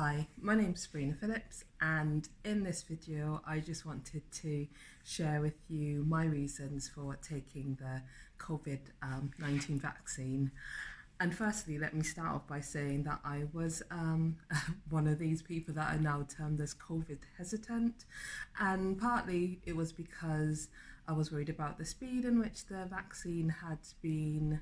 Hi, my name's Sabrina Phillips, and in this video I just wanted to share with you my reasons for taking the COVID-19 vaccine. And firstly, let me start off by saying that I was one of these people that are now termed as COVID hesitant, and partly it was because I was worried about the speed in which the vaccine had been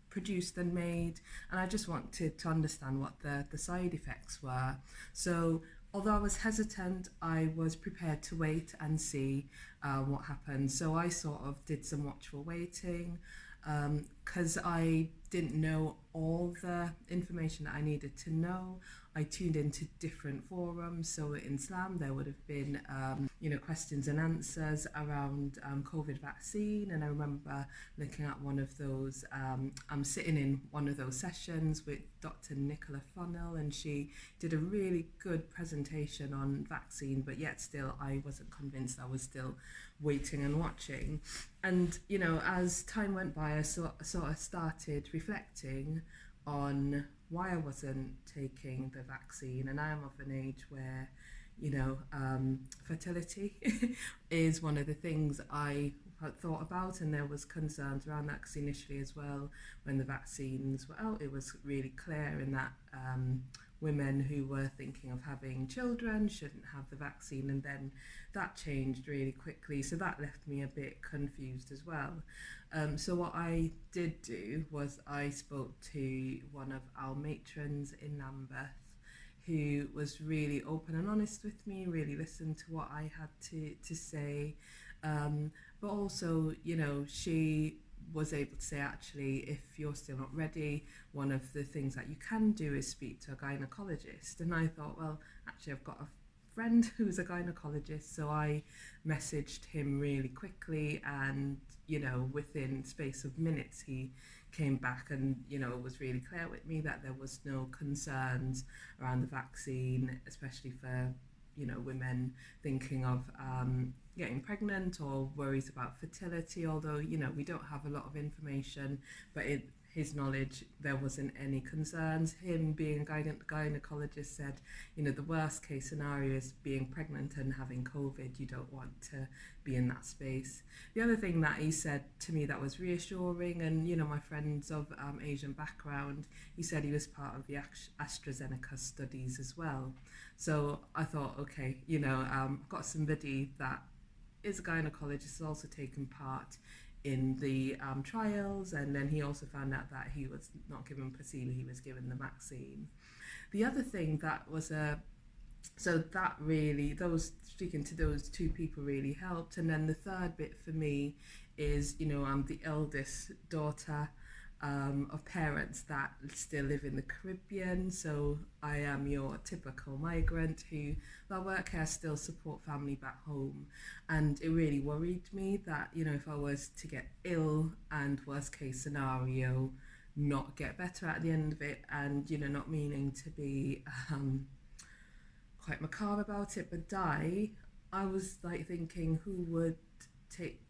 produced and made, and I just wanted to understand what the side effects were. So although I was hesitant, I was prepared to wait and see what happened. So I sort of did some watchful waiting because I didn't know all the information that I needed to know. I tuned into different forums. So in Slam, there would have been, questions and answers around COVID vaccine. And I remember looking at one of those. I'm sitting in one of those sessions with Dr. Nicola Funnell, and she did a really good presentation on vaccine, but yet still I wasn't convinced. I was still waiting and watching. And, as time went by, I sort of started reflecting on why I wasn't taking the vaccine. And I am of an age where, fertility is one of the things I had thought about, and there was concerns around that because initially as well, when the vaccines were out, it was really clear in that women who were thinking of having children shouldn't have the vaccine, and then that changed really quickly, so that left me a bit confused as well. So what I did do was I spoke to one of our matrons in Lambeth, who was really open and honest with me, really listened to what I had to say, but also, she was able to say, actually, if you're still not ready, one of the things that you can do is speak to a gynecologist. And I thought, well, actually, I've got a friend who's a gynecologist, so I messaged him really quickly, and within space of minutes he came back and it was really clear with me that there was no concerns around the vaccine, especially for women thinking of getting pregnant or worries about fertility, although we don't have a lot of information, but in his knowledge there wasn't any concerns. Him being a gynecologist said the worst case scenario is being pregnant and having COVID. You don't want to be in that space. The other thing that he said to me that was reassuring, and my friends of Asian background, he said he was part of the AstraZeneca studies as well. So I thought, okay, I've got somebody that is a gynecologist, has also taken part in the trials, and then he also found out that he was not given placebo, he was given the vaccine. The other thing that was so that really, speaking to those two people really helped. And then the third bit for me is, I'm the eldest daughter of parents that still live in the Caribbean, so I am your typical migrant who, though I work here, still support family back home. And it really worried me that if I was to get ill and worst case scenario not get better at the end of it, and not meaning to be quite macabre about it, but die, I was like thinking, who would take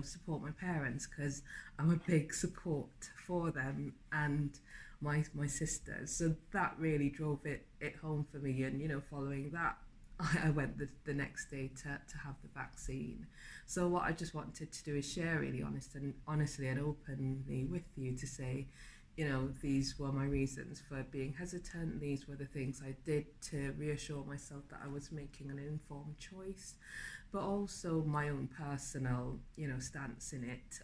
support my parents, because I'm a big support for them and my sisters. So that really drove it home for me. And following that, I went the next day to have the vaccine. So what I just wanted to do is share really honestly and openly with you to say, these were my reasons for being hesitant. These were the things I did to reassure myself that I was making an informed choice, but also my own personal, stance in it.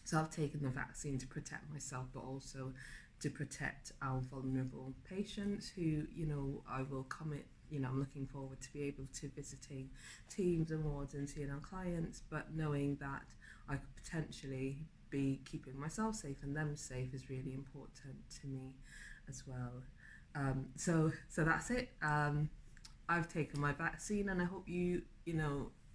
So I've taken the vaccine to protect myself, but also to protect our vulnerable patients who, I will commit, I'm looking forward to be able to visiting teams and wards and seeing our clients, but knowing that I could potentially be keeping myself safe and them safe is really important to me as well. So that's it. I've taken my vaccine, and I hope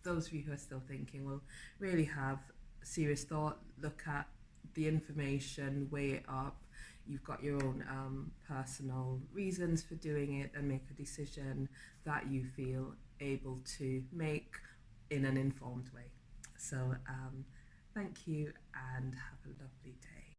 those of you who are still thinking will really have serious thought, look at the information, weigh it up. You've got your own personal reasons for doing it, and make a decision that you feel able to make in an informed way. So thank you, and have a lovely day.